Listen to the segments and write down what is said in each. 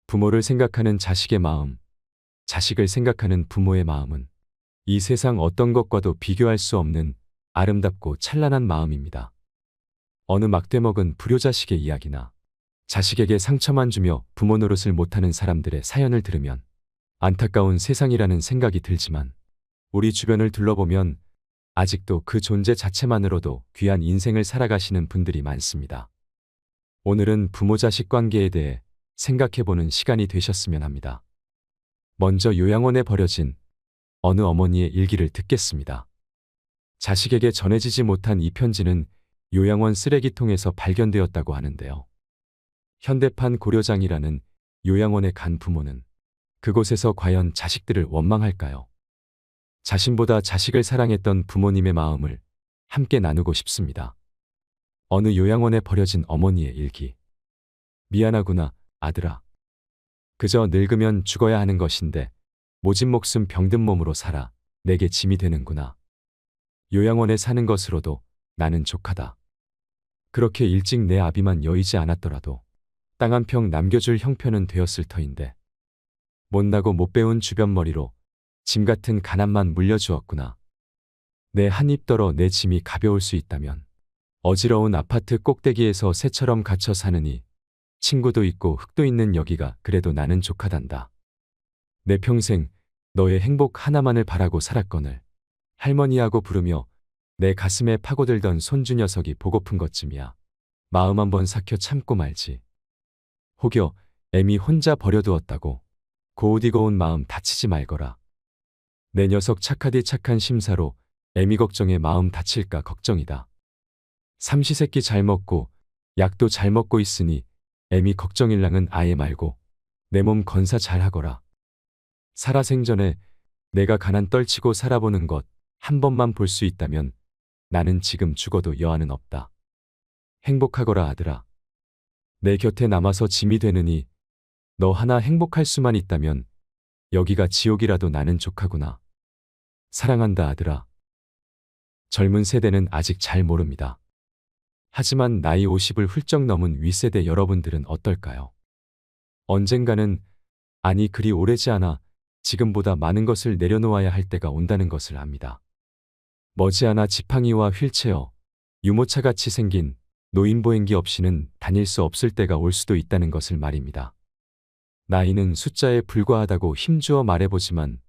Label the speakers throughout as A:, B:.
A: 부모를 생각하는 자식의 마음, 자식을 생각하는 부모의 마음은 이 세상 어떤 것과도 비교할 수 없는 아름답고 찬란한 마음입니다. 어느 막대먹은 불효자식의 이야기나 자식에게 상처만 주며 부모 노릇을 못하는 사람들의 사연을 들으면 안타까운 세상이라는 생각이 들지만 우리 주변을 둘러보면 아직도 그 존재 자체만으로도 귀한 인생을 살아가시는 분들이 많습니다. 오늘은 부모-자식 관계에 대해 생각해보는 시간이 되셨으면 합니다. 먼저 요양원에 버려진 어느 어머니의 일기를 듣겠습니다. 자식에게 전해지지 못한 이 편지는 요양원 쓰레기통에서 발견되었다고 하는데요. 현대판 고려장이라는 요양원에 간 부모는 그곳에서 과연 자식들을 원망할까요? 자신보다 자식을 사랑했던 부모님의 마음을 함께 나누고 싶습니다. 어느 요양원에 버려진 어머니의 일기. 미안하구나, 아들아. 그저 늙으면 죽어야 하는 것인데 모진 목숨 병든 몸으로 살아 내게 짐이 되는구나. 요양원에 사는 것으로도 나는 족하다. 그렇게 일찍 내 아비만 여의지 않았더라도 땅 한 평 남겨줄 형편은 되었을 터인데 못나고 못 배운 주변머리로 짐 같은 가난만 물려주었구나. 내 한 입 덜어 내 짐이 가벼울 수 있다면 어지러운 아파트 꼭대기에서 새처럼 갇혀 사느니 친구도 있고 흙도 있는 여기가 그래도 나는 족하단다. 내 평생 너의 행복 하나만을 바라고 살았거늘 할머니하고 부르며 내 가슴에 파고들던 손주 녀석이 보고픈 것쯤이야. 마음 한번 삭혀 참고 말지. 혹여 애미 혼자 버려두었다고 고우디고운 마음 다치지 말거라. 내 녀석 착하디 착한 심사로 애미 걱정에 마음 다칠까 걱정이다. 삼시세끼 잘 먹고 약도 잘 먹고 있으니 애미 걱정일랑은 아예 말고 내 몸 건사 잘 하거라. 살아생전에 내가 가난 떨치고 살아보는 것 한 번만 볼 수 있다면 나는 지금 죽어도 여한은 없다. 행복하거라 아들아. 내 곁에 남아서 짐이 되느니 너 하나 행복할 수만 있다면 여기가 지옥이라도 나는 족하구나. 사랑한다 아들아. 젊은 세대는 아직 잘 모릅니다. 하지만 나이 50을 훌쩍 넘은 윗세대 여러분들은 어떨까요? 언젠가는, 아니 그리 오래지 않아 지금보다 많은 것을 내려놓아야 할 때가 온다는 것을 압니다. 머지않아 지팡이와 휠체어, 유모차같이 생긴 노인보행기 없이는 다닐 수 없을 때가 올 수도 있다는 것을 말입니다. 나이는 숫자에 불과하다고 힘주어 말해보지만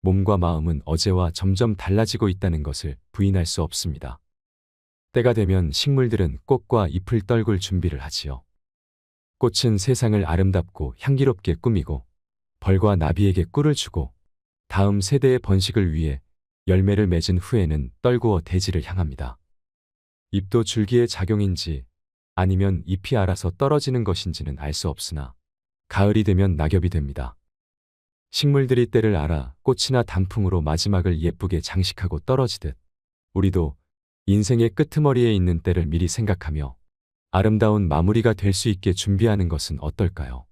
A: 몸과 마음은 어제와 점점 달라지고 있다는 것을 부인할 수 없습니다. 때가 되면 식물들은 꽃과 잎을 떨굴 준비를 하지요. 꽃은 세상을 아름답고 향기롭게 꾸미고 벌과 나비에게 꿀을 주고 다음 세대의 번식을 위해 열매를 맺은 후에는 떨구어 대지를 향합니다. 잎도 줄기의 작용인지 아니면 잎이 알아서 떨어지는 것인지는 알 수 없으나 가을이 되면 낙엽이 됩니다. 식물들이 때를 알아 꽃이나 단풍으로 마지막을 예쁘게 장식하고 떨어지듯 우리도 인생의 끄트머리에 있는 때를 미리 생각하며 아름다운 마무리가 될 수 있게 준비하는 것은 어떨까요?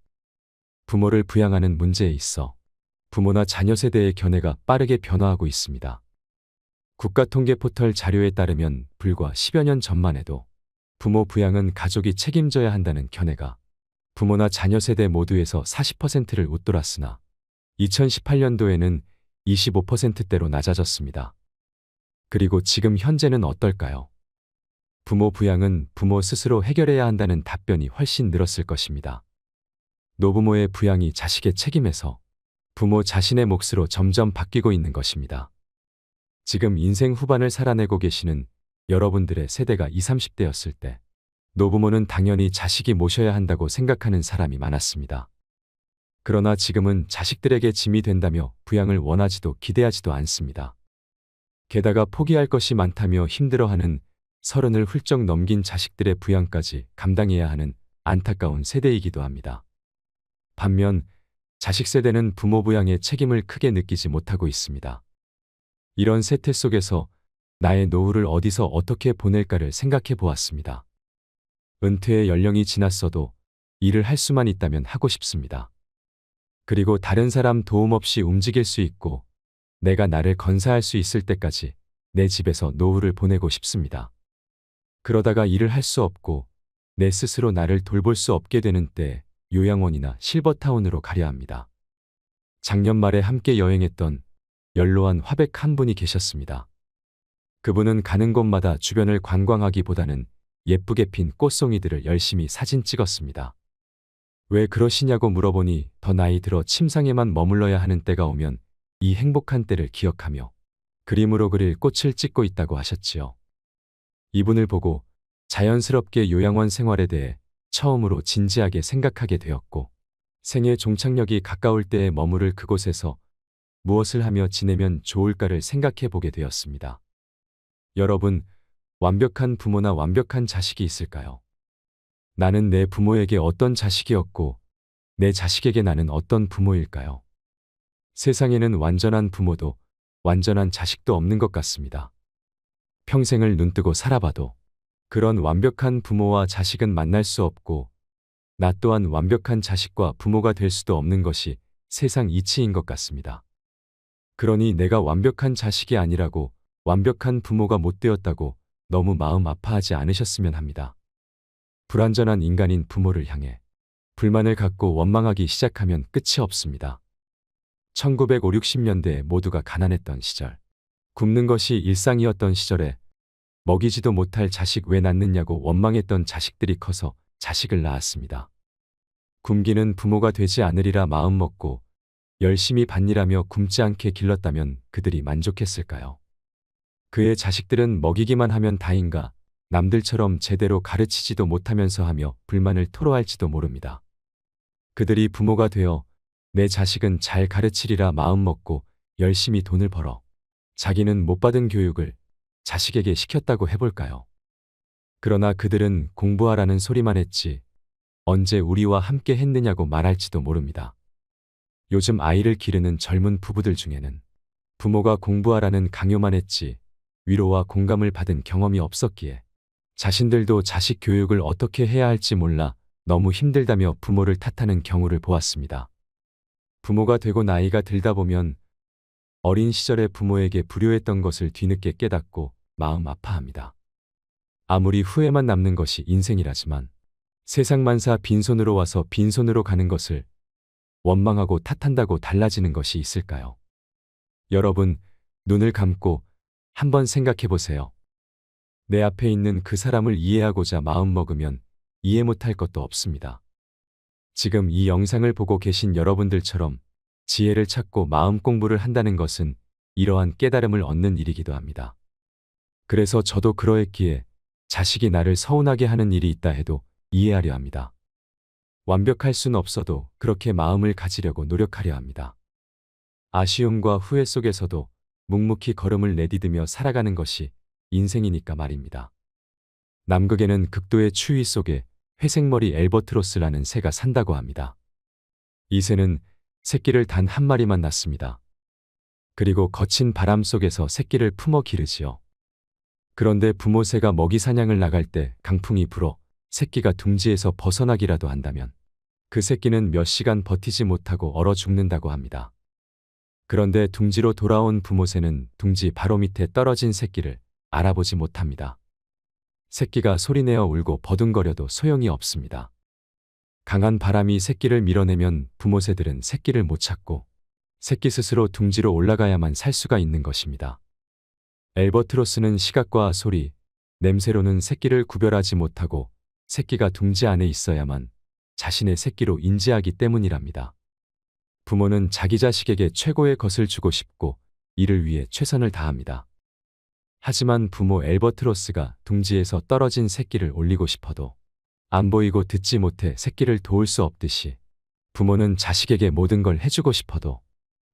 A: 부모를 부양하는 문제에 있어 부모나 자녀 세대의 견해가 빠르게 변화하고 있습니다. 국가통계포털 자료에 따르면 불과 10여 년 전만 해도 부모 부양은 가족이 책임져야 한다는 견해가 부모나 자녀 세대 모두에서 40%를 웃돌았으나 2018년도에는 25%대로 낮아졌습니다. 그리고 지금 현재는 어떨까요? 부모 부양은 부모 스스로 해결해야 한다는 답변이 훨씬 늘었을 것입니다. 노부모의 부양이 자식의 책임에서 부모 자신의 몫으로 점점 바뀌고 있는 것입니다. 지금 인생 후반을 살아내고 계시는 여러분들의 세대가 20, 30대였을 때 노부모는 당연히 자식이 모셔야 한다고 생각하는 사람이 많았습니다. 그러나 지금은 자식들에게 짐이 된다며 부양을 원하지도 기대하지도 않습니다. 게다가 포기할 것이 많다며 힘들어하는 30을 훌쩍 넘긴 자식들의 부양까지 감당해야 하는 안타까운 세대이기도 합니다. 반면 자식 세대는 부모 부양의 책임을 크게 느끼지 못하고 있습니다. 이런 세태 속에서 나의 노후를 어디서 어떻게 보낼까를 생각해 보았습니다. 은퇴의 연령이 지났어도 일을 할 수만 있다면 하고 싶습니다. 그리고 다른 사람 도움 없이 움직일 수 있고 내가 나를 건사할 수 있을 때까지 내 집에서 노후를 보내고 싶습니다. 그러다가 일을 할 수 없고 내 스스로 나를 돌볼 수 없게 되는 때에 요양원이나 실버타운으로 가려 합니다. 작년 말에 함께 여행했던 연로한 화백 한 분이 계셨습니다. 그분은 가는 곳마다 주변을 관광하기보다는 예쁘게 핀 꽃송이들을 열심히 사진 찍었습니다. 왜 그러시냐고 물어보니 더 나이 들어 침상에만 머물러야 하는 때가 오면 이 행복한 때를 기억하며 그림으로 그릴 꽃을 찍고 있다고 하셨지요. 이분을 보고 자연스럽게 요양원 생활에 대해 처음으로 진지하게 생각하게 되었고, 생애 종착역이 가까울 때에 머무를 그곳에서 무엇을 하며 지내면 좋을까를 생각해 보게 되었습니다. 여러분, 완벽한 부모나 완벽한 자식이 있을까요? 나는 내 부모에게 어떤 자식이었고, 내 자식에게 나는 어떤 부모일까요? 세상에는 완전한 부모도 완전한 자식도 없는 것 같습니다. 평생을 눈뜨고 살아봐도 그런 완벽한 부모와 자식은 만날 수 없고, 나 또한 완벽한 자식과 부모가 될 수도 없는 것이 세상 이치인 것 같습니다. 그러니 내가 완벽한 자식이 아니라고, 완벽한 부모가 못 되었다고 너무 마음 아파하지 않으셨으면 합니다. 불완전한 인간인 부모를 향해 불만을 갖고 원망하기 시작하면 끝이 없습니다. 1950, 60년대에 모두가 가난했던 시절, 굶는 것이 일상이었던 시절에 먹이지도 못할 자식 왜 낳느냐고 원망했던 자식들이 커서 자식을 낳았습니다. 굶기는 부모가 되지 않으리라 마음먹고 열심히 밭일하며 굶지 않게 길렀다면 그들이 만족했을까요? 그의 자식들은 먹이기만 하면 다인가 남들처럼 제대로 가르치지도 못하면서 하며 불만을 토로할지도 모릅니다. 그들이 부모가 되어 내 자식은 잘 가르치리라 마음먹고 열심히 돈을 벌어 자기는 못 받은 교육을 자식에게 시켰다고 해볼까요? 그러나 그들은 공부하라는 소리만 했지 언제 우리와 함께 했느냐고 말할지도 모릅니다. 요즘 아이를 기르는 젊은 부부들 중에는 부모가 공부하라는 강요만 했지 위로와 공감을 받은 경험이 없었기에 자신들도 자식 교육을 어떻게 해야 할지 몰라 너무 힘들다며 부모를 탓하는 경우를 보았습니다. 부모가 되고 나이가 들다 보면 어린 시절에 부모에게 불효했던 것을 뒤늦게 깨닫고 마음 아파합니다. 아무리 후회만 남는 것이 인생이라지만 세상 만사 빈손으로 와서 빈손으로 가는 것을 원망하고 탓한다고 달라지는 것이 있을까요? 여러분, 눈을 감고 한번 생각해 보세요. 내 앞에 있는 그 사람을 이해하고자 마음먹으면 이해 못할 것도 없습니다. 지금 이 영상을 보고 계신 여러분들처럼 지혜를 찾고 마음 공부를 한다는 것은 이러한 깨달음을 얻는 일이기도 합니다. 그래서 저도 그러했기에 자식이 나를 서운하게 하는 일이 있다 해도 이해하려 합니다. 완벽할 순 없어도 그렇게 마음을 가지려고 노력하려 합니다. 아쉬움과 후회 속에서도 묵묵히 걸음을 내디디며 살아가는 것이 인생이니까 말입니다. 남극에는 극도의 추위 속에 회색머리 엘버트로스라는 새가 산다고 합니다. 이 새는 새끼를 단 한 마리만 낳습니다. 그리고 거친 바람 속에서 새끼를 품어 기르지요. 그런데 부모 새가 먹이 사냥을 나갈 때 강풍이 불어 새끼가 둥지에서 벗어나기라도 한다면 그 새끼는 몇 시간 버티지 못하고 얼어 죽는다고 합니다. 그런데 둥지로 돌아온 부모 새는 둥지 바로 밑에 떨어진 새끼를 알아보지 못합니다. 새끼가 소리내어 울고 버둥거려도 소용이 없습니다. 강한 바람이 새끼를 밀어내면 부모 새들은 새끼를 못 찾고 새끼 스스로 둥지로 올라가야만 살 수가 있는 것입니다. 엘버트로스는 시각과 소리, 냄새로는 새끼를 구별하지 못하고 새끼가 둥지 안에 있어야만 자신의 새끼로 인지하기 때문이랍니다. 부모는 자기 자식에게 최고의 것을 주고 싶고 이를 위해 최선을 다합니다. 하지만 부모 엘버트로스가 둥지에서 떨어진 새끼를 올리고 싶어도 안 보이고 듣지 못해 새끼를 도울 수 없듯이 부모는 자식에게 모든 걸 해주고 싶어도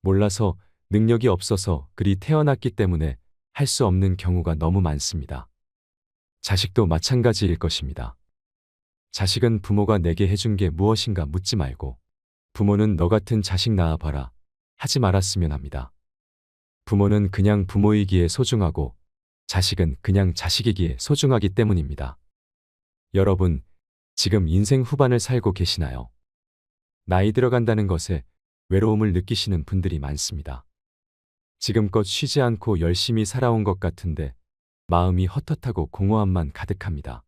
A: 몰라서 능력이 없어서 그리 태어났기 때문에 할 수 없는 경우가 너무 많습니다. 자식도 마찬가지일 것입니다. 자식은 부모가 내게 해준 게 무엇인가 묻지 말고 부모는 너 같은 자식 낳아봐라 하지 말았으면 합니다. 부모는 그냥 부모이기에 소중하고 자식은 그냥 자식이기에 소중하기 때문입니다. 여러분, 지금 인생 후반을 살고 계시나요? 나이 들어간다는 것에 외로움을 느끼시는 분들이 많습니다. 지금껏 쉬지 않고 열심히 살아온 것 같은데 마음이 헛헛하고 공허함만 가득합니다.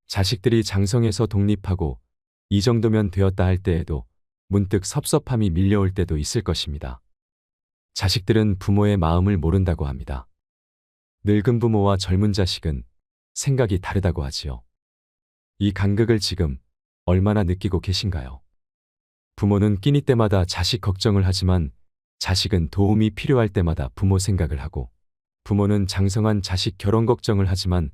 A: 자식들이 장성해서 독립하고 이 정도면 되었다 할 때에도 문득 섭섭함이 밀려올 때도 있을 것입니다. 자식들은 부모의 마음을 모른다고 합니다. 늙은 부모와 젊은 자식은 생각이 다르다고 하지요. 이 간극을 지금 얼마나 느끼고 계신가요? 부모는 끼니 때마다 자식 걱정을 하지만 자식은 도움이 필요할 때마다 부모 생각을 하고, 부모는 장성한 자식 결혼 걱정을 하지만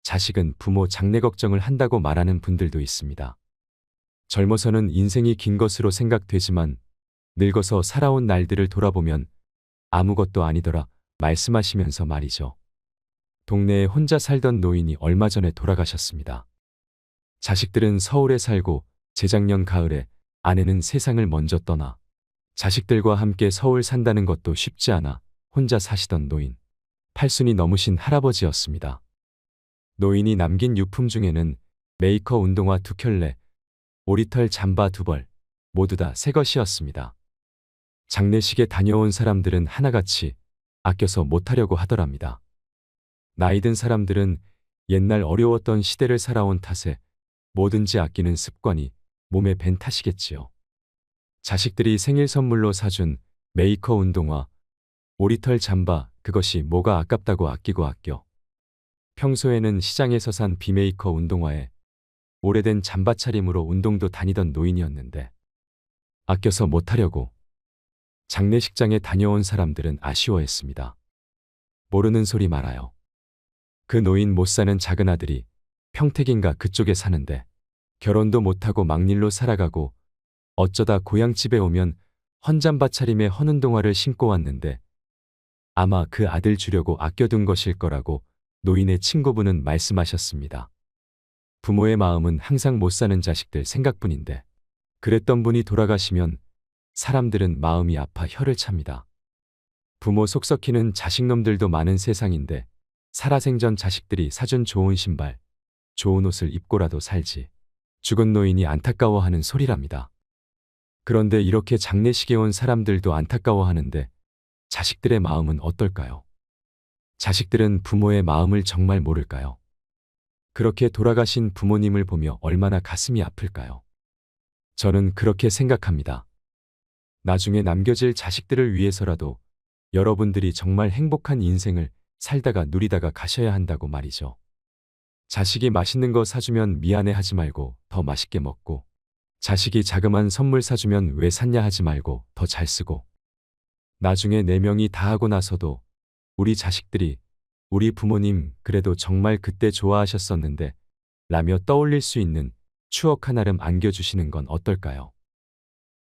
A: 자식은 부모 장래 걱정을 한다고 말하는 분들도 있습니다. 젊어서는 인생이 긴 것으로 생각되지만 늙어서 살아온 날들을 돌아보면 아무것도 아니더라 말씀하시면서 말이죠. 동네에 혼자 살던 노인이 얼마 전에 돌아가셨습니다. 자식들은 서울에 살고 재작년 가을에 아내는 세상을 먼저 떠나 자식들과 함께 서울 산다는 것도 쉽지 않아 혼자 사시던 노인, 80이 넘으신 할아버지였습니다. 노인이 남긴 유품 중에는 메이커 운동화 2켤레, 오리털 잠바 2벌, 모두 다 새 것이었습니다. 장례식에 다녀온 사람들은 하나같이 아껴서 못하려고 하더랍니다. 나이 든 사람들은 옛날 어려웠던 시대를 살아온 탓에 뭐든지 아끼는 습관이 몸에 밴 탓이겠지요. 자식들이 생일 선물로 사준 메이커 운동화, 오리털 잠바, 그것이 뭐가 아깝다고 아끼고 아껴. 평소에는 시장에서 산 비메이커 운동화에 오래된 잠바 차림으로 운동도 다니던 노인이었는데 아껴서 못하려고 장례식장에 다녀온 사람들은 아쉬워했습니다. 모르는 소리 말아요. 그 노인 못 사는 작은 아들이 평택인가 그쪽에 사는데 결혼도 못하고 막일로 살아가고 어쩌다 고향집에 오면 헌잠바 차림에 헌운동화를 신고 왔는데 아마 그 아들 주려고 아껴둔 것일 거라고 노인의 친구분은 말씀하셨습니다. 부모의 마음은 항상 못 사는 자식들 생각뿐인데 그랬던 분이 돌아가시면 사람들은 마음이 아파 혀를 찹니다. 부모 속 썩히는 자식놈들도 많은 세상인데 살아생전 자식들이 사준 좋은 신발, 좋은 옷을 입고라도 살지 죽은 노인이 안타까워하는 소리랍니다. 그런데 이렇게 장례식에 온 사람들도 안타까워하는데 자식들의 마음은 어떨까요? 자식들은 부모의 마음을 정말 모를까요? 그렇게 돌아가신 부모님을 보며 얼마나 가슴이 아플까요? 저는 그렇게 생각합니다. 나중에 남겨질 자식들을 위해서라도 여러분들이 정말 행복한 인생을 살다가 누리다가 가셔야 한다고 말이죠. 자식이 맛있는 거 사주면 미안해 하지 말고 더 맛있게 먹고, 자식이 자그만 선물 사주면 왜 샀냐 하지 말고 더 잘 쓰고, 나중에 4명이 다 하고 나서도 우리 자식들이 우리 부모님 그래도 정말 그때 좋아하셨었는데 라며 떠올릴 수 있는 추억 하나름 안겨주시는 건 어떨까요?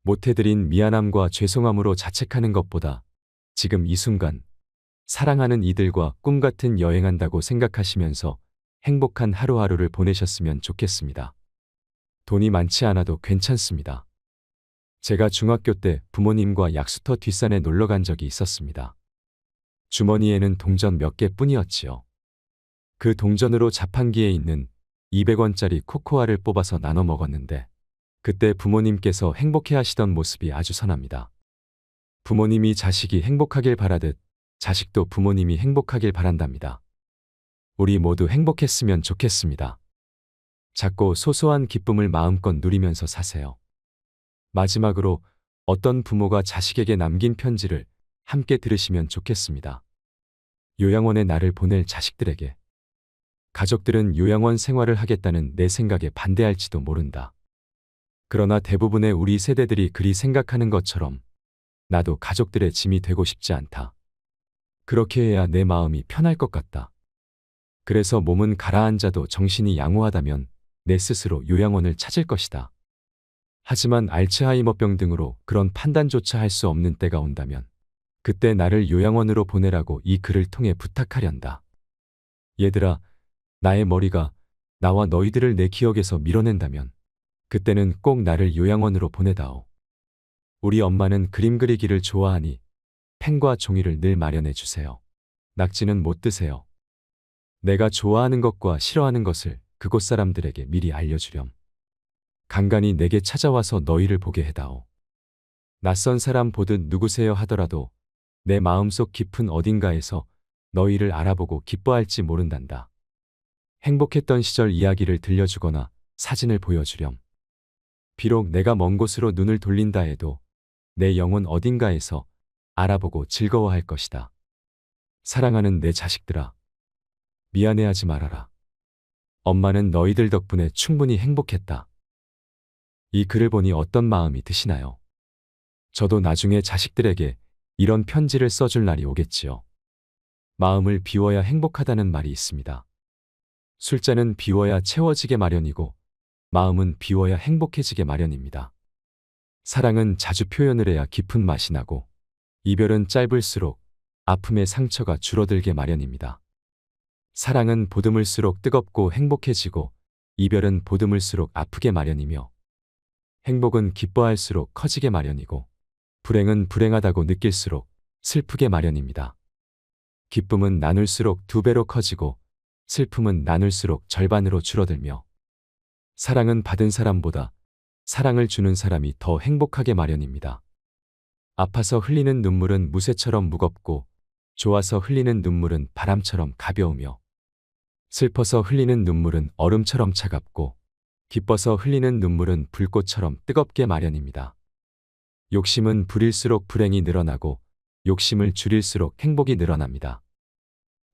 A: 못해드린 미안함과 죄송함으로 자책하는 것보다 지금 이 순간 사랑하는 이들과 꿈같은 여행한다고 생각하시면서 행복한 하루하루를 보내셨으면 좋겠습니다. 돈이 많지 않아도 괜찮습니다. 제가 중학교 때 부모님과 약수터 뒷산에 놀러 간 적이 있었습니다. 주머니에는 동전 몇 개뿐이었지요. 그 동전으로 자판기에 있는 200원짜리 코코아를 뽑아서 나눠 먹었는데 그때 부모님께서 행복해 하시던 모습이 아주 선합니다. 부모님이 자식이 행복하길 바라듯 자식도 부모님이 행복하길 바란답니다. 우리 모두 행복했으면 좋겠습니다. 작고 소소한 기쁨을 마음껏 누리면서 사세요. 마지막으로 어떤 부모가 자식에게 남긴 편지를 함께 들으시면 좋겠습니다. 요양원에 나를 보낼 자식들에게. 가족들은 요양원 생활을 하겠다는 내 생각에 반대할지도 모른다. 그러나 대부분의 우리 세대들이 그리 생각하는 것처럼 나도 가족들의 짐이 되고 싶지 않다. 그렇게 해야 내 마음이 편할 것 같다. 그래서 몸은 가라앉아도 정신이 양호하다면 내 스스로 요양원을 찾을 것이다. 하지만 알츠하이머병 등으로 그런 판단조차 할 수 없는 때가 온다면 그때 나를 요양원으로 보내라고 이 글을 통해 부탁하련다. 얘들아, 나의 머리가 나와 너희들을 내 기억에서 밀어낸다면 그때는 꼭 나를 요양원으로 보내다오. 우리 엄마는 그림 그리기를 좋아하니 펜과 종이를 늘 마련해 주세요. 낙지는 못 드세요. 내가 좋아하는 것과 싫어하는 것을 그곳 사람들에게 미리 알려주렴. 간간히 내게 찾아와서 너희를 보게 해다오. 낯선 사람 보듯 누구세요 하더라도 내 마음속 깊은 어딘가에서 너희를 알아보고 기뻐할지 모른단다. 행복했던 시절 이야기를 들려주거나 사진을 보여주렴. 비록 내가 먼 곳으로 눈을 돌린다 해도 내 영혼 어딘가에서 알아보고 즐거워할 것이다. 사랑하는 내 자식들아, 미안해하지 말아라. 엄마는 너희들 덕분에 충분히 행복했다. 이 글을 보니 어떤 마음이 드시나요? 저도 나중에 자식들에게 이런 편지를 써줄 날이 오겠지요. 마음을 비워야 행복하다는 말이 있습니다. 술잔은 비워야 채워지게 마련이고 마음은 비워야 행복해지게 마련입니다. 사랑은 자주 표현을 해야 깊은 맛이 나고 이별은 짧을수록 아픔의 상처가 줄어들게 마련입니다. 사랑은 보듬을수록 뜨겁고 행복해지고 이별은 보듬을수록 아프게 마련이며 행복은 기뻐할수록 커지게 마련이고 불행은 불행하다고 느낄수록 슬프게 마련입니다. 기쁨은 나눌수록 2배로 커지고 슬픔은 나눌수록 절반으로 줄어들며 사랑은 받은 사람보다 사랑을 주는 사람이 더 행복하게 마련입니다. 아파서 흘리는 눈물은 무쇠처럼 무겁고 좋아서 흘리는 눈물은 바람처럼 가벼우며 슬퍼서 흘리는 눈물은 얼음처럼 차갑고 기뻐서 흘리는 눈물은 불꽃처럼 뜨겁게 마련입니다. 욕심은 부릴수록 불행이 늘어나고 욕심을 줄일수록 행복이 늘어납니다.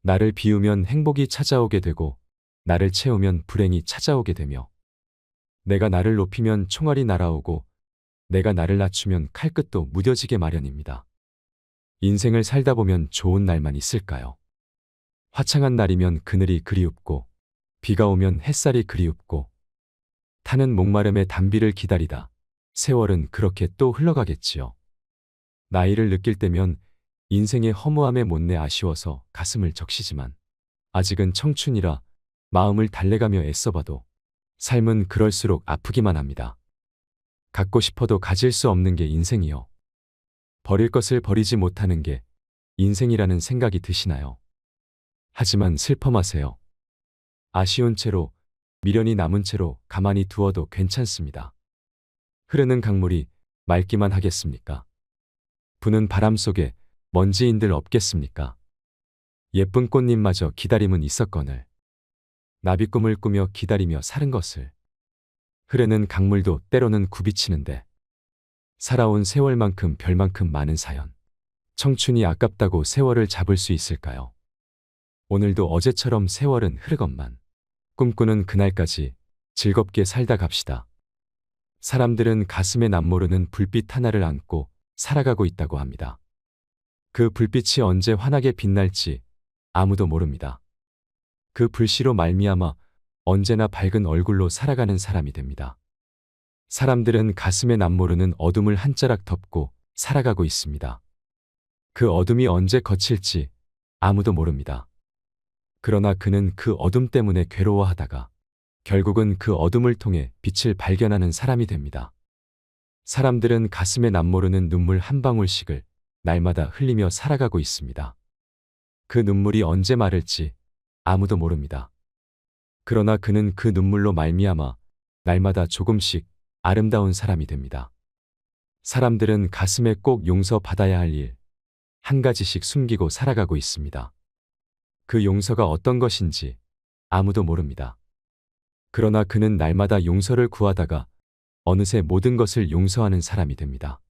A: 나를 비우면 행복이 찾아오게 되고 나를 채우면 불행이 찾아오게 되며 내가 나를 높이면 총알이 날아오고 내가 나를 낮추면 칼끝도 무뎌지게 마련입니다. 인생을 살다 보면 좋은 날만 있을까요? 화창한 날이면 그늘이 그리웁고 비가 오면 햇살이 그리웁고 타는 목마름의 단비를 기다리다 세월은 그렇게 또 흘러가겠지요. 나이를 느낄 때면 인생의 허무함에 못내 아쉬워서 가슴을 적시지만 아직은 청춘이라 마음을 달래가며 애써봐도 삶은 그럴수록 아프기만 합니다. 갖고 싶어도 가질 수 없는 게 인생이요. 버릴 것을 버리지 못하는 게 인생이라는 생각이 드시나요? 하지만 슬퍼 마세요. 아쉬운 채로 미련이 남은 채로 가만히 두어도 괜찮습니다. 흐르는 강물이 맑기만 하겠습니까? 부는 바람 속에 먼지인들 없겠습니까? 예쁜 꽃잎마저 기다림은 있었거늘 나비꿈을 꾸며 기다리며 사는 것을 흐르는 강물도 때로는 굽이치는데 살아온 세월만큼 별만큼 많은 사연 청춘이 아깝다고 세월을 잡을 수 있을까요? 오늘도 어제처럼 세월은 흐르건만 꿈꾸는 그날까지 즐겁게 살다 갑시다. 사람들은 가슴에 남모르는 불빛 하나를 안고 살아가고 있다고 합니다. 그 불빛이 언제 환하게 빛날지 아무도 모릅니다. 그 불씨로 말미암아 언제나 밝은 얼굴로 살아가는 사람이 됩니다. 사람들은 가슴에 남모르는 어둠을 한 자락 덮고 살아가고 있습니다. 그 어둠이 언제 거칠지 아무도 모릅니다. 그러나 그는 그 어둠 때문에 괴로워하다가 결국은 그 어둠을 통해 빛을 발견하는 사람이 됩니다. 사람들은 가슴에 남모르는 눈물 한 방울씩을 날마다 흘리며 살아가고 있습니다. 그 눈물이 언제 마를지 아무도 모릅니다. 그러나 그는 그 눈물로 말미암아 날마다 조금씩 아름다운 사람이 됩니다. 사람들은 가슴에 꼭 용서받아야 할 일 한 가지씩 숨기고 살아가고 있습니다. 그 용서가 어떤 것인지 아무도 모릅니다. 그러나 그는 날마다 용서를 구하다가 어느새 모든 것을 용서하는 사람이 됩니다.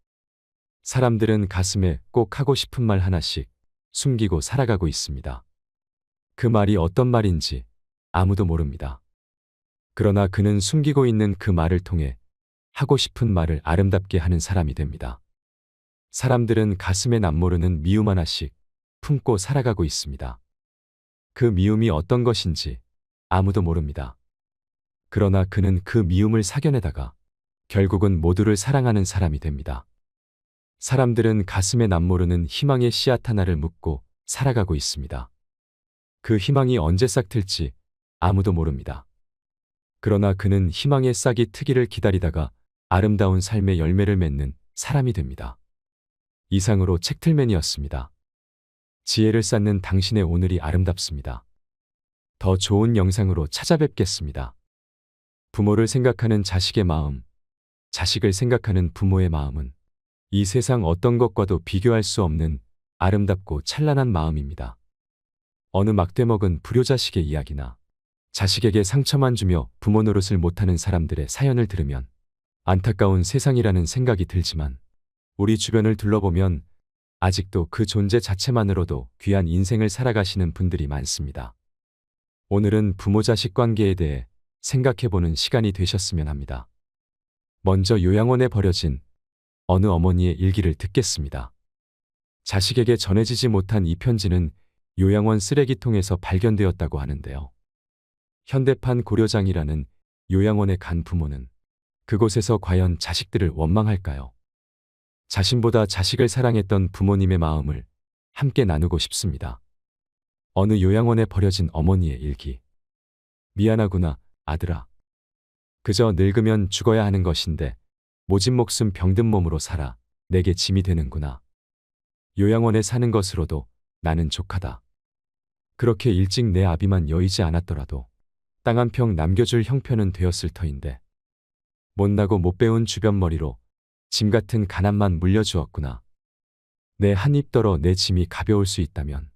A: 사람들은 가슴에 꼭 하고 싶은 말 하나씩 숨기고 살아가고 있습니다. 그 말이 어떤 말인지 아무도 모릅니다. 그러나 그는 숨기고 있는 그 말을 통해 하고 싶은 말을 아름답게 하는 사람이 됩니다. 사람들은 가슴에 남모르는 미움 하나씩 품고 살아가고 있습니다. 그 미움이 어떤 것인지 아무도 모릅니다. 그러나 그는 그 미움을 사겨내다가 결국은 모두를 사랑하는 사람이 됩니다. 사람들은 가슴에 남모르는 희망의 씨앗 하나를 묻고 살아가고 있습니다. 그 희망이 언제 싹틀지 아무도 모릅니다. 그러나 그는 희망의 싹이 트기를 기다리다가 아름다운 삶의 열매를 맺는 사람이 됩니다. 이상으로 책틀맨이었습니다. 지혜를 쌓는 당신의 오늘이 아름답습니다. 더 좋은 영상으로 찾아뵙겠습니다. 부모를 생각하는 자식의 마음, 자식을 생각하는 부모의 마음은 이 세상 어떤 것과도 비교할 수 없는 아름답고 찬란한 마음입니다. 어느 막대먹은 불효자식의 이야기나 자식에게 상처만 주며 부모 노릇을 못하는 사람들의 사연을 들으면 안타까운 세상이라는 생각이 들지만 우리 주변을 둘러보면 아직도 그 존재 자체만으로도 귀한 인생을 살아가시는 분들이 많습니다. 오늘은 부모 자식 관계에 대해 생각해보는 시간이 되셨으면 합니다. 먼저 요양원에 버려진 어느 어머니의 일기를 듣겠습니다. 자식에게 전해지지 못한 이 편지는 요양원 쓰레기통에서 발견되었다고 하는데요. 현대판 고려장이라는 요양원에 간 부모는 그곳에서 과연 자식들을 원망할까요? 자신보다 자식을 사랑했던 부모님의 마음을 함께 나누고 싶습니다. 어느 요양원에 버려진 어머니의 일기. 미안하구나, 아들아. 그저 늙으면 죽어야 하는 것인데 모진 목숨 병든 몸으로 살아 내게 짐이 되는구나. 요양원에 사는 것으로도 나는 족하다. 그렇게 일찍 내 아비만 여의지 않았더라도 땅 한 평 남겨줄 형편은 되었을 터인데 못나고 못 배운 주변머리로 짐 같은 가난만 물려주었구나. 내 한 입 떨어 내 짐이 가벼울 수 있다면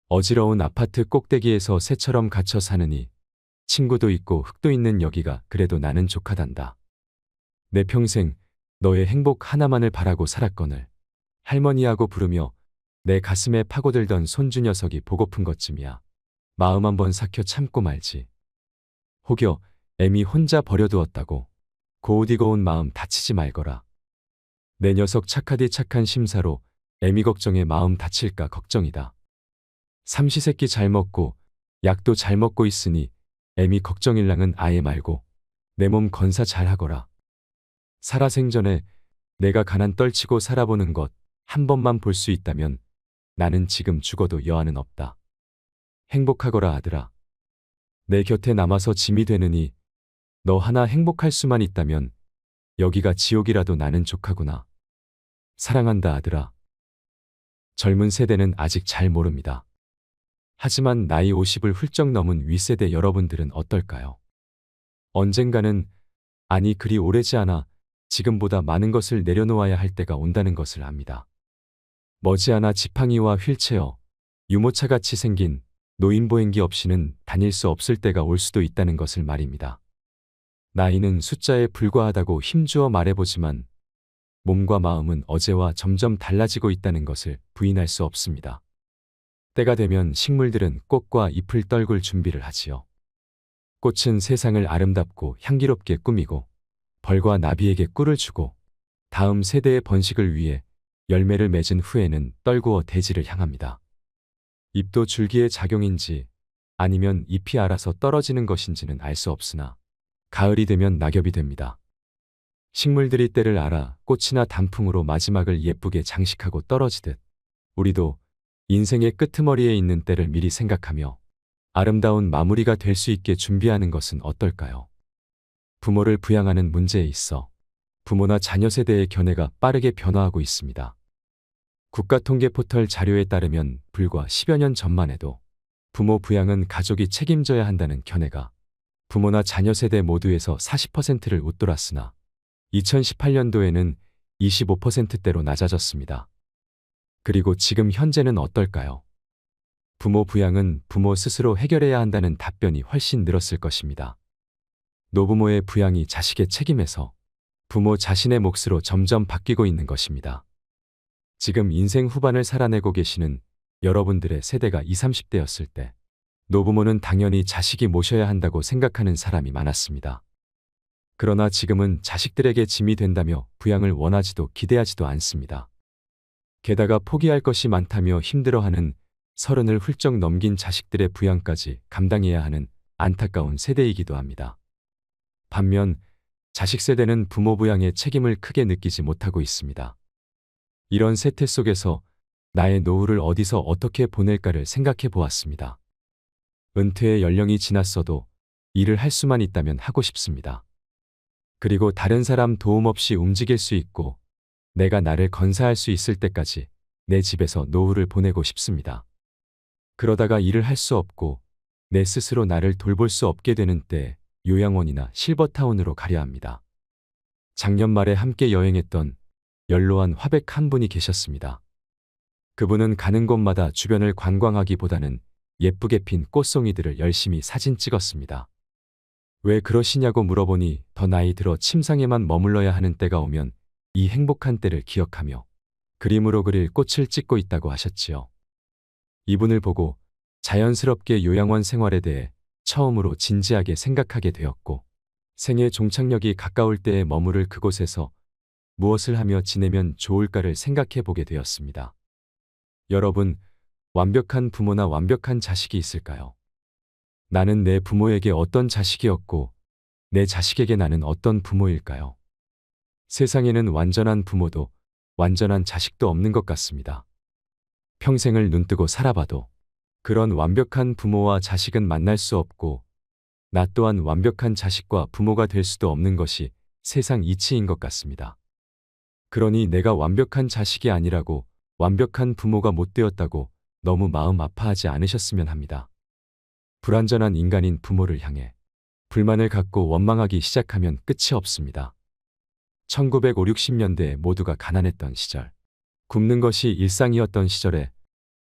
A: 어지러운 아파트 꼭대기에서 새처럼 갇혀 사느니 친구도 있고 흙도 있는 여기가 그래도 나는 족하단다. 내 평생 너의 행복 하나만을 바라고 살았거늘 할머니하고 부르며 내 가슴에 파고들던 손주 녀석이 보고픈 것쯤이야. 마음 한번 삭혀 참고 말지. 혹여 애미 혼자 버려두었다고 고우디고운 마음 다치지 말거라. 내 녀석 착하디 착한 심사로 애미 걱정에 마음 다칠까 걱정이다. 삼시세끼 잘 먹고 약도 잘 먹고 있으니 애미 걱정일랑은 아예 말고 내 몸 건사 잘 하거라. 살아생전에 내가 가난 떨치고 살아보는 것 한 번만 볼 수 있다면 나는 지금 죽어도 여한은 없다. 행복하거라 아들아. 내 곁에 남아서 짐이 되느니 너 하나 행복할 수만 있다면 여기가 지옥이라도 나는 족하구나. 사랑한다 아들아. 젊은 세대는 아직 잘 모릅니다. 하지만 나이 50을 훌쩍 넘은 윗세대 여러분들은 어떨까요? 언젠가는 아니 그리 오래지 않아 지금보다 많은 것을 내려놓아야 할 때가 온다는 것을 압니다. 머지않아 지팡이와 휠체어, 유모차같이 생긴 노인보행기 없이는 다닐 수 없을 때가 올 수도 있다는 것을 말입니다. 나이는 숫자에 불과하다고 힘주어 말해보지만 몸과 마음은 어제와 점점 달라지고 있다는 것을 부인할 수 없습니다. 때가 되면 식물들은 꽃과 잎을 떨굴 준비를 하지요. 꽃은 세상을 아름답고 향기롭게 꾸미고 벌과 나비에게 꿀을 주고 다음 세대의 번식을 위해 열매를 맺은 후에는 떨구어 대지를 향합니다. 잎도 줄기의 작용인지 아니면 잎이 알아서 떨어지는 것인지는 알 수 없으나 가을이 되면 낙엽이 됩니다. 식물들이 때를 알아 꽃이나 단풍으로 마지막을 예쁘게 장식하고 떨어지듯 우리도 인생의 끄트머리에 있는 때를 미리 생각하며 아름다운 마무리가 될 수 있게 준비하는 것은 어떨까요? 부모를 부양하는 문제에 있어 부모나 자녀 세대의 견해가 빠르게 변화하고 있습니다. 국가통계포털 자료에 따르면 불과 10여 년 전만 해도 부모 부양은 가족이 책임져야 한다는 견해가 부모나 자녀 세대 모두에서 40%를 웃돌았으나 2018년도에는 25%대로 낮아졌습니다. 그리고 지금 현재는 어떨까요? 부모 부양은 부모 스스로 해결해야 한다는 답변이 훨씬 늘었을 것입니다. 노부모의 부양이 자식의 책임에서 부모 자신의 몫으로 점점 바뀌고 있는 것입니다. 지금 인생 후반을 살아내고 계시는 여러분들의 세대가 20, 30대였을 때 노부모는 당연히 자식이 모셔야 한다고 생각하는 사람이 많았습니다. 그러나 지금은 자식들에게 짐이 된다며 부양을 원하지도 기대하지도 않습니다. 게다가 포기할 것이 많다며 힘들어하는 30을 훌쩍 넘긴 자식들의 부양까지 감당해야 하는 안타까운 세대이기도 합니다. 반면 자식 세대는 부모 부양의 책임을 크게 느끼지 못하고 있습니다. 이런 세태 속에서 나의 노후를 어디서 어떻게 보낼까를 생각해 보았습니다. 은퇴의 연령이 지났어도 일을 할 수만 있다면 하고 싶습니다. 그리고 다른 사람 도움 없이 움직일 수 있고 내가 나를 건사할 수 있을 때까지 내 집에서 노후를 보내고 싶습니다. 그러다가 일을 할 수 없고 내 스스로 나를 돌볼 수 없게 되는 때 요양원이나 실버타운으로 가려 합니다. 작년 말에 함께 여행했던 연로한 화백 한 분이 계셨습니다. 그분은 가는 곳마다 주변을 관광하기보다는 예쁘게 핀 꽃송이들을 열심히 사진 찍었습니다. 왜 그러시냐고 물어보니 더 나이 들어 침상에만 머물러야 하는 때가 오면 이 행복한 때를 기억하며 그림으로 그릴 꽃을 찍고 있다고 하셨지요. 이분을 보고 자연스럽게 요양원 생활에 대해 처음으로 진지하게 생각하게 되었고, 생애 종착역이 가까울 때에 머무를 그곳에서 무엇을 하며 지내면 좋을까를 생각해 보게 되었습니다. 여러분, 완벽한 부모나 완벽한 자식이 있을까요? 나는 내 부모에게 어떤 자식이었고, 내 자식에게 나는 어떤 부모일까요? 세상에는 완전한 부모도 완전한 자식도 없는 것 같습니다. 평생을 눈뜨고 살아봐도 그런 완벽한 부모와 자식은 만날 수 없고, 나 또한 완벽한 자식과 부모가 될 수도 없는 것이 세상 이치인 것 같습니다. 그러니 내가 완벽한 자식이 아니라고, 완벽한 부모가 못 되었다고 너무 마음 아파하지 않으셨으면 합니다. 불완전한 인간인 부모를 향해 불만을 갖고 원망하기 시작하면 끝이 없습니다. 1950, 60년대에 모두가 가난했던 시절, 굶는 것이 일상이었던 시절에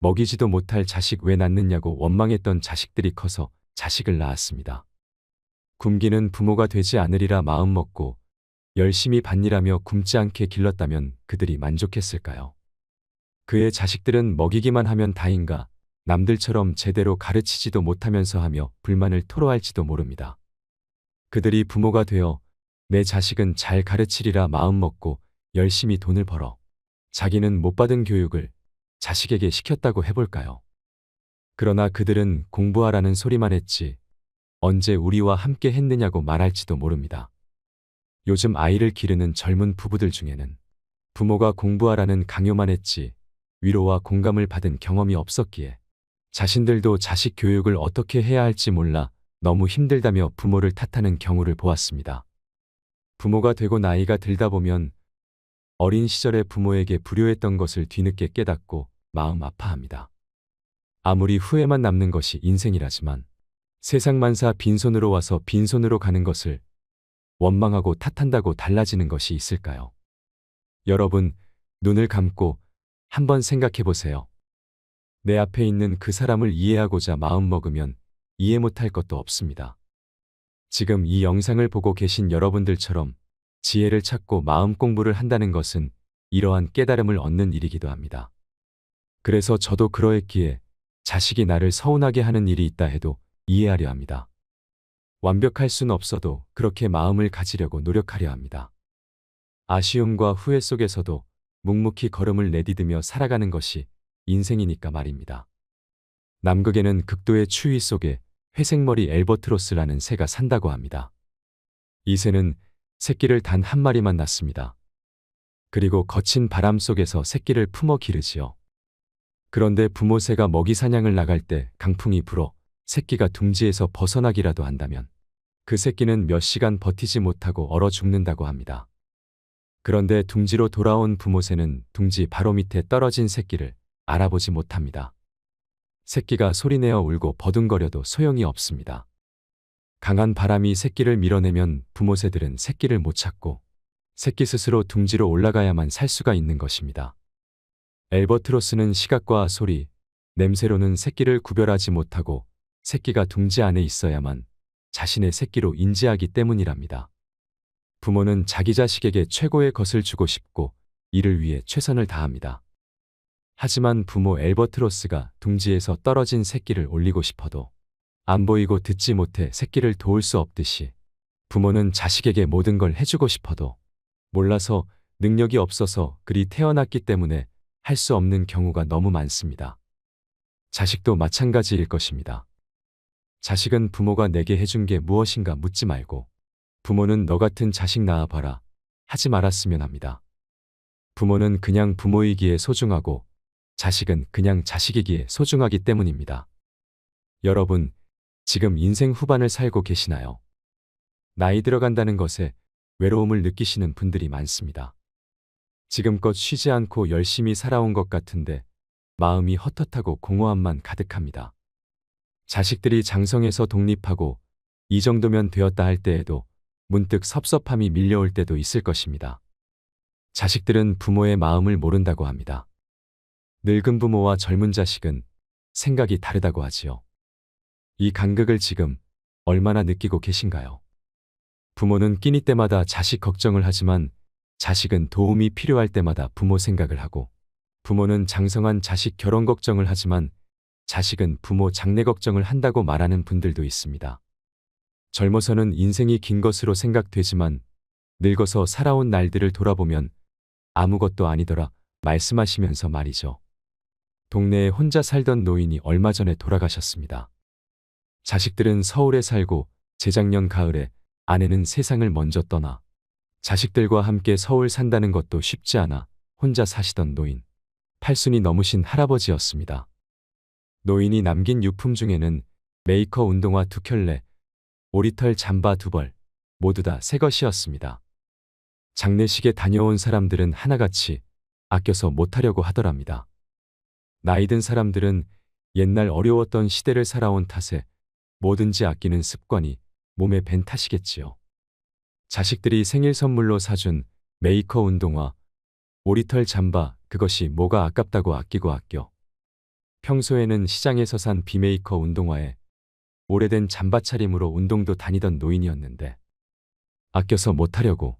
A: 먹이지도 못할 자식 왜 낳느냐고 원망했던 자식들이 커서 자식을 낳았습니다. 굶기는 부모가 되지 않으리라 마음먹고 열심히 밭일하며 굶지 않게 길렀다면 그들이 만족했을까요? 그의 자식들은 먹이기만 하면 다인가, 남들처럼 제대로 가르치지도 못하면서 하며 불만을 토로할지도 모릅니다. 그들이 부모가 되어 내 자식은 잘 가르치리라 마음먹고 열심히 돈을 벌어 자기는 못 받은 교육을 자식에게 시켰다고 해볼까요? 그러나 그들은 공부하라는 소리만 했지 언제 우리와 함께 했느냐고 말할지도 모릅니다. 요즘 아이를 기르는 젊은 부부들 중에는 부모가 공부하라는 강요만 했지 위로와 공감을 받은 경험이 없었기에 자신들도 자식 교육을 어떻게 해야 할지 몰라 너무 힘들다며 부모를 탓하는 경우를 보았습니다. 부모가 되고 나이가 들다 보면 어린 시절에 부모에게 불효했던 것을 뒤늦게 깨닫고 마음 아파합니다. 아무리 후회만 남는 것이 인생이라지만 세상 만사 빈손으로 와서 빈손으로 가는 것을 원망하고 탓한다고 달라지는 것이 있을까요? 여러분, 눈을 감고 한번 생각해 보세요. 내 앞에 있는 그 사람을 이해하고자 마음먹으면 이해 못할 것도 없습니다. 지금 이 영상을 보고 계신 여러분들처럼 지혜를 찾고 마음 공부를 한다는 것은 이러한 깨달음을 얻는 일이기도 합니다. 그래서 저도 그러했기에 자식이 나를 서운하게 하는 일이 있다 해도 이해하려 합니다. 완벽할 순 없어도 그렇게 마음을 가지려고 노력하려 합니다. 아쉬움과 후회 속에서도 묵묵히 걸음을 내디디며 살아가는 것이 인생이니까 말입니다. 남극에는 극도의 추위 속에 회색머리 엘버트로스라는 새가 산다고 합니다. 이 새는 새끼를 단 한 마리만 낳습니다. 그리고 거친 바람 속에서 새끼를 품어 기르지요. 그런데 부모새가 먹이 사냥을 나갈 때 강풍이 불어 새끼가 둥지에서 벗어나기라도 한다면 그 새끼는 몇 시간 버티지 못하고 얼어 죽는다고 합니다. 그런데 둥지로 돌아온 부모새는 둥지 바로 밑에 떨어진 새끼를 알아보지 못합니다. 새끼가 소리내어 울고 버둥거려도 소용이 없습니다. 강한 바람이 새끼를 밀어내면 부모새들은 새끼를 못 찾고 새끼 스스로 둥지로 올라가야만 살 수가 있는 것입니다. 엘버트로스는 시각과 소리, 냄새로는 새끼를 구별하지 못하고 새끼가 둥지 안에 있어야만 자신의 새끼로 인지하기 때문이랍니다. 부모는 자기 자식에게 최고의 것을 주고 싶고 이를 위해 최선을 다합니다. 하지만 부모 엘버트로스가 둥지에서 떨어진 새끼를 올리고 싶어도 안 보이고 듣지 못해 새끼를 도울 수 없듯이 부모는 자식에게 모든 걸 해주고 싶어도 몰라서 능력이 없어서 그리 태어났기 때문에 할 수 없는 경우가 너무 많습니다. 자식도 마찬가지일 것입니다. 자식은 부모가 내게 해준 게 무엇인가 묻지 말고 부모는 너 같은 자식 낳아봐라 하지 말았으면 합니다. 부모는 그냥 부모이기에 소중하고 자식은 그냥 자식이기에 소중하기 때문입니다. 여러분, 지금 인생 후반을 살고 계시나요? 나이 들어간다는 것에 외로움을 느끼시는 분들이 많습니다. 지금껏 쉬지 않고 열심히 살아온 것 같은데 마음이 헛헛하고 공허함만 가득합니다. 자식들이 장성해서 독립하고 이 정도면 되었다 할 때에도 문득 섭섭함이 밀려올 때도 있을 것입니다. 자식들은 부모의 마음을 모른다고 합니다. 늙은 부모와 젊은 자식은 생각이 다르다고 하지요. 이 간극을 지금 얼마나 느끼고 계신가요? 부모는 끼니 때마다 자식 걱정을 하지만 자식은 도움이 필요할 때마다 부모 생각을 하고, 부모는 장성한 자식 결혼 걱정을 하지만 자식은 부모 장래 걱정을 한다고 말하는 분들도 있습니다. 젊어서는 인생이 긴 것으로 생각되지만 늙어서 살아온 날들을 돌아보면 아무것도 아니더라 말씀하시면서 말이죠. 동네에 혼자 살던 노인이 얼마 전에 돌아가셨습니다. 자식들은 서울에 살고 재작년 가을에 아내는 세상을 먼저 떠나 자식들과 함께 서울 산다는 것도 쉽지 않아 혼자 사시던 노인, 팔순이 넘으신 할아버지였습니다. 노인이 남긴 유품 중에는 메이커 운동화 2켤레, 오리털 잠바 2벌, 모두 다 새 것이었습니다. 장례식에 다녀온 사람들은 하나같이 아껴서 못하려고 하더랍니다. 나이 든 사람들은 옛날 어려웠던 시대를 살아온 탓에 뭐든지 아끼는 습관이 몸에 밴 탓이겠지요. 자식들이 생일 선물로 사준 메이커 운동화, 오리털 잠바, 그것이 뭐가 아깝다고 아끼고 아껴. 평소에는 시장에서 산 비메이커 운동화에 오래된 잠바 차림으로 운동도 다니던 노인이었는데 아껴서 못하려고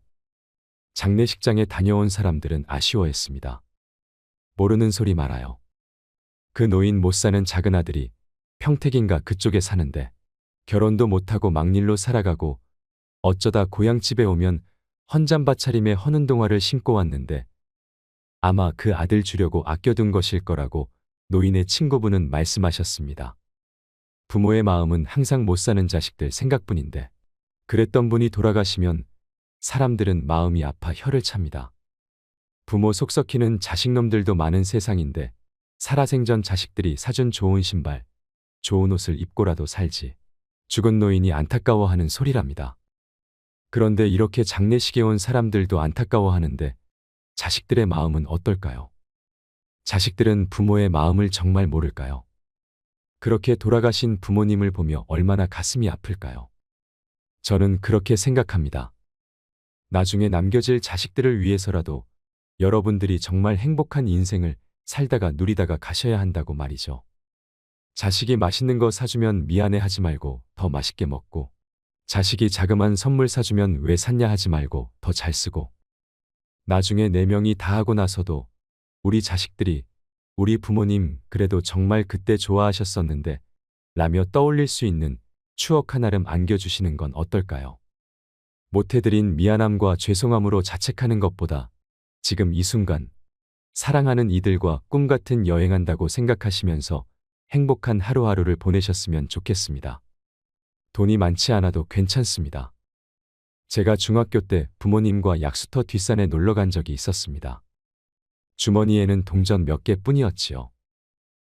A: 장례식장에 다녀온 사람들은 아쉬워했습니다. 모르는 소리 말아요. 그 노인 못 사는 작은 아들이 평택인가 그쪽에 사는데 결혼도 못하고 막일로 살아가고 어쩌다 고향집에 오면 헌잠바 차림에 헌운동화를 신고 왔는데 아마 그 아들 주려고 아껴둔 것일 거라고 노인의 친구분은 말씀하셨습니다. 부모의 마음은 항상 못 사는 자식들 생각뿐인데 그랬던 분이 돌아가시면 사람들은 마음이 아파 혀를 찹니다. 부모 속 썩히는 자식놈들도 많은 세상인데 살아생전 자식들이 사준 좋은 신발, 좋은 옷을 입고라도 살지. 죽은 노인이 안타까워하는 소리랍니다. 그런데 이렇게 장례식에 온 사람들도 안타까워하는데 자식들의 마음은 어떨까요? 자식들은 부모의 마음을 정말 모를까요? 그렇게 돌아가신 부모님을 보며 얼마나 가슴이 아플까요? 저는 그렇게 생각합니다. 나중에 남겨질 자식들을 위해서라도 여러분들이 정말 행복한 인생을 살다가 누리다가 가셔야 한다고 말이죠. 자식이 맛있는 거 사주면 미안해하지 말고 더 맛있게 먹고, 자식이 자그만 선물 사주면 왜 샀냐 하지 말고 더 잘 쓰고, 나중에 4명이 다 하고 나서도 우리 자식들이 우리 부모님 그래도 정말 그때 좋아하셨었는데 라며 떠올릴 수 있는 추억 하나름 안겨주시는 건 어떨까요? 못해드린 미안함과 죄송함으로 자책하는 것보다 지금 이 순간 사랑하는 이들과 꿈같은 여행한다고 생각하시면서 행복한 하루하루를 보내셨으면 좋겠습니다. 돈이 많지 않아도 괜찮습니다. 제가 중학교 때 부모님과 약수터 뒷산에 놀러 간 적이 있었습니다. 주머니에는 동전 몇 개뿐이었지요.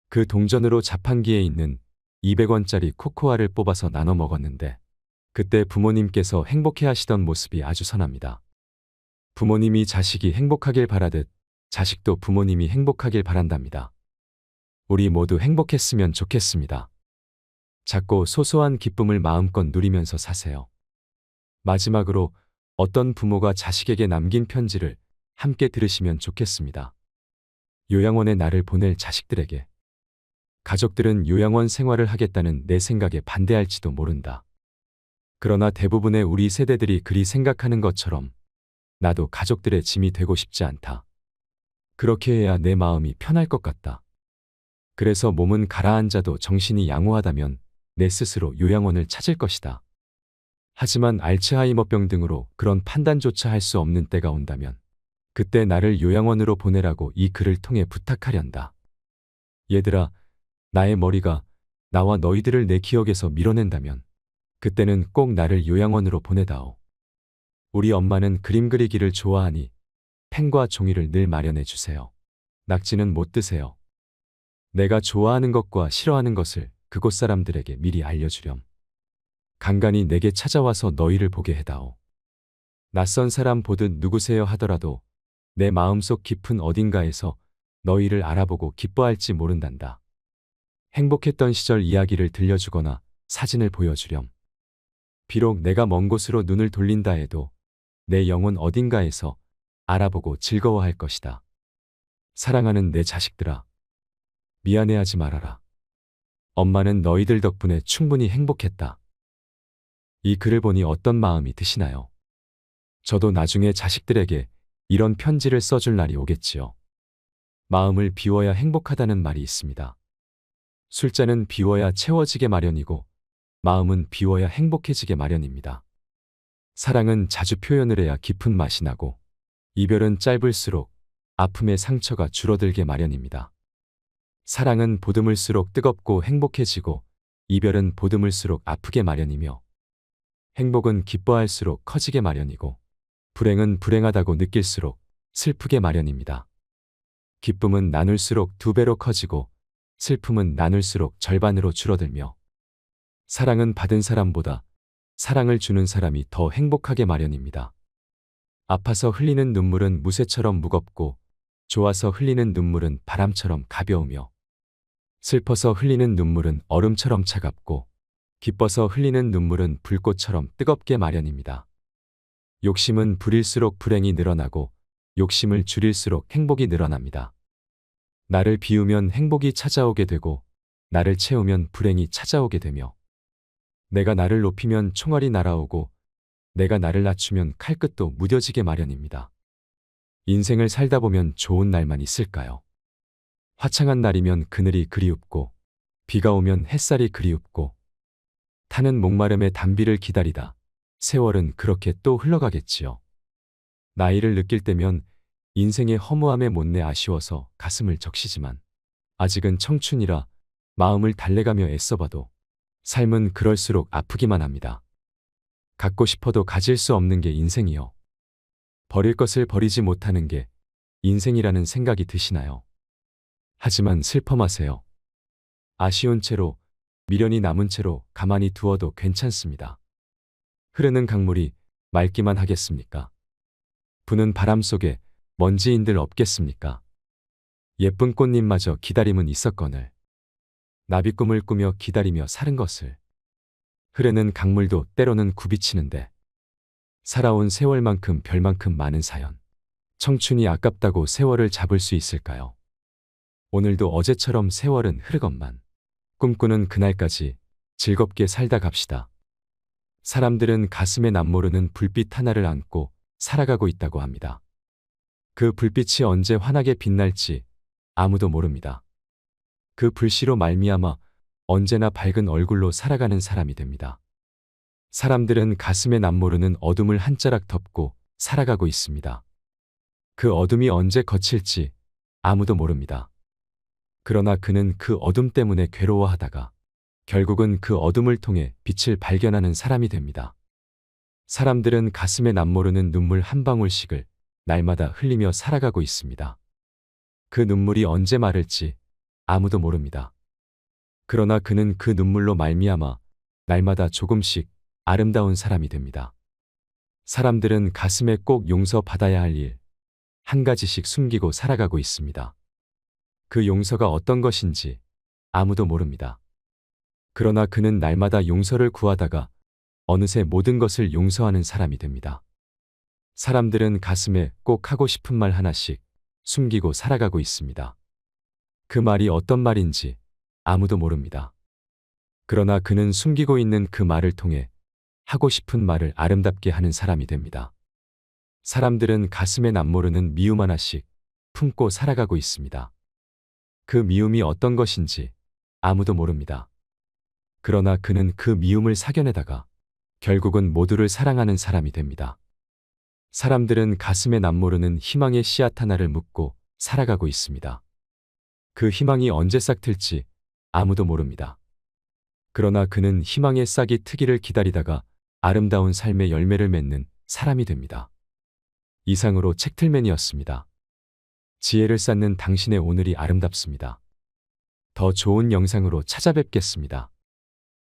A: 그 동전으로 자판기에 있는 200원짜리 코코아를 뽑아서 나눠 먹었는데 그때 부모님께서 행복해 하시던 모습이 아주 선합니다. 부모님이 자식이 행복하길 바라듯 자식도 부모님이 행복하길 바란답니다. 우리 모두 행복했으면 좋겠습니다. 작고 소소한 기쁨을 마음껏 누리면서 사세요. 마지막으로 어떤 부모가 자식에게 남긴 편지를 함께 들으시면 좋겠습니다. 요양원에 나를 보낼 자식들에게. 가족들은 요양원 생활을 하겠다는 내 생각에 반대할지도 모른다. 그러나 대부분의 우리 세대들이 그리 생각하는 것처럼 나도 가족들의 짐이 되고 싶지 않다. 그렇게 해야 내 마음이 편할 것 같다. 그래서 몸은 가라앉아도 정신이 양호하다면 내 스스로 요양원을 찾을 것이다. 하지만 알츠하이머병 등으로 그런 판단조차 할 수 없는 때가 온다면 그때 나를 요양원으로 보내라고 이 글을 통해 부탁하련다. 얘들아, 나의 머리가 나와 너희들을 내 기억에서 밀어낸다면 그때는 꼭 나를 요양원으로 보내다오. 우리 엄마는 그림 그리기를 좋아하니 펜과 종이를 늘 마련해 주세요. 낙지는 못 드세요. 내가 좋아하는 것과 싫어하는 것을 그곳 사람들에게 미리 알려주렴. 간간히 내게 찾아와서 너희를 보게 해다오. 낯선 사람 보듯 누구세요 하더라도 내 마음속 깊은 어딘가에서 너희를 알아보고 기뻐할지 모른단다. 행복했던 시절 이야기를 들려주거나 사진을 보여주렴. 비록 내가 먼 곳으로 눈을 돌린다 해도 내 영혼 어딘가에서 알아보고 즐거워할 것이다. 사랑하는 내 자식들아, 미안해하지 말아라. 엄마는 너희들 덕분에 충분히 행복했다. 이 글을 보니 어떤 마음이 드시나요? 저도 나중에 자식들에게 이런 편지를 써줄 날이 오겠지요. 마음을 비워야 행복하다는 말이 있습니다. 술잔은 비워야 채워지게 마련이고 마음은 비워야 행복해지게 마련입니다. 사랑은 자주 표현을 해야 깊은 맛이 나고 이별은 짧을수록 아픔의 상처가 줄어들게 마련입니다. 사랑은 보듬을수록 뜨겁고 행복해지고 이별은 보듬을수록 아프게 마련이며 행복은 기뻐할수록 커지게 마련이고 불행은 불행하다고 느낄수록 슬프게 마련입니다. 기쁨은 나눌수록 2배로 커지고 슬픔은 나눌수록 절반으로 줄어들며 사랑은 받은 사람보다 사랑을 주는 사람이 더 행복하게 마련입니다. 아파서 흘리는 눈물은 무쇠처럼 무겁고 좋아서 흘리는 눈물은 바람처럼 가벼우며 슬퍼서 흘리는 눈물은 얼음처럼 차갑고 기뻐서 흘리는 눈물은 불꽃처럼 뜨겁게 마련입니다. 욕심은 부릴수록 불행이 늘어나고 욕심을 줄일수록 행복이 늘어납니다. 나를 비우면 행복이 찾아오게 되고 나를 채우면 불행이 찾아오게 되며 내가 나를 높이면 총알이 날아오고 내가 나를 낮추면 칼끝도 무뎌지게 마련입니다. 인생을 살다 보면 좋은 날만 있을까요? 화창한 날이면 그늘이 그리웁고 비가 오면 햇살이 그리웁고 타는 목마름의 단비를 기다리다 세월은 그렇게 또 흘러가겠지요. 나이를 느낄 때면 인생의 허무함에 못내 아쉬워서 가슴을 적시지만 아직은 청춘이라 마음을 달래가며 애써봐도 삶은 그럴수록 아프기만 합니다. 갖고 싶어도 가질 수 없는 게 인생이요. 버릴 것을 버리지 못하는 게 인생이라는 생각이 드시나요? 하지만 슬퍼 마세요. 아쉬운 채로 미련이 남은 채로 가만히 두어도 괜찮습니다. 흐르는 강물이 맑기만 하겠습니까? 부는 바람 속에 먼지인들 없겠습니까? 예쁜 꽃잎마저 기다림은 있었거늘 나비꿈을 꾸며 기다리며 사는 것을 흐르는 강물도 때로는 굽이치는데 살아온 세월만큼 별만큼 많은 사연 청춘이 아깝다고 세월을 잡을 수 있을까요? 오늘도 어제처럼 세월은 흐르건만 꿈꾸는 그날까지 즐겁게 살다 갑시다. 사람들은 가슴에 남모르는 불빛 하나를 안고 살아가고 있다고 합니다. 그 불빛이 언제 환하게 빛날지 아무도 모릅니다. 그 불씨로 말미암아 언제나 밝은 얼굴로 살아가는 사람이 됩니다. 사람들은 가슴에 남모르는 어둠을 한 자락 덮고 살아가고 있습니다. 그 어둠이 언제 거칠지 아무도 모릅니다. 그러나 그는 그 어둠 때문에 괴로워하다가 결국은 그 어둠을 통해 빛을 발견하는 사람이 됩니다. 사람들은 가슴에 남모르는 눈물 한 방울씩을 날마다 흘리며 살아가고 있습니다. 그 눈물이 언제 마를지 아무도 모릅니다. 그러나 그는 그 눈물로 말미암아 날마다 조금씩 아름다운 사람이 됩니다. 사람들은 가슴에 꼭 용서받아야 할 일, 한 가지씩 숨기고 살아가고 있습니다. 그 용서가 어떤 것인지 아무도 모릅니다. 그러나 그는 날마다 용서를 구하다가 어느새 모든 것을 용서하는 사람이 됩니다. 사람들은 가슴에 꼭 하고 싶은 말 하나씩 숨기고 살아가고 있습니다. 그 말이 어떤 말인지 아무도 모릅니다. 그러나 그는 숨기고 있는 그 말을 통해 하고 싶은 말을 아름답게 하는 사람이 됩니다. 사람들은 가슴에 남모르는 미움 하나씩 품고 살아가고 있습니다. 그 미움이 어떤 것인지 아무도 모릅니다. 그러나 그는 그 미움을 사겨내다가 결국은 모두를 사랑하는 사람이 됩니다. 사람들은 가슴에 남모르는 희망의 씨앗 하나를 묻고 살아가고 있습니다. 그 희망이 언제 싹틀지 아무도 모릅니다. 그러나 그는 희망의 싹이 트기를 기다리다가 아름다운 삶의 열매를 맺는 사람이 됩니다. 이상으로 책틀맨이었습니다. 지혜를 쌓는 당신의 오늘이 아름답습니다. 더 좋은 영상으로 찾아뵙겠습니다.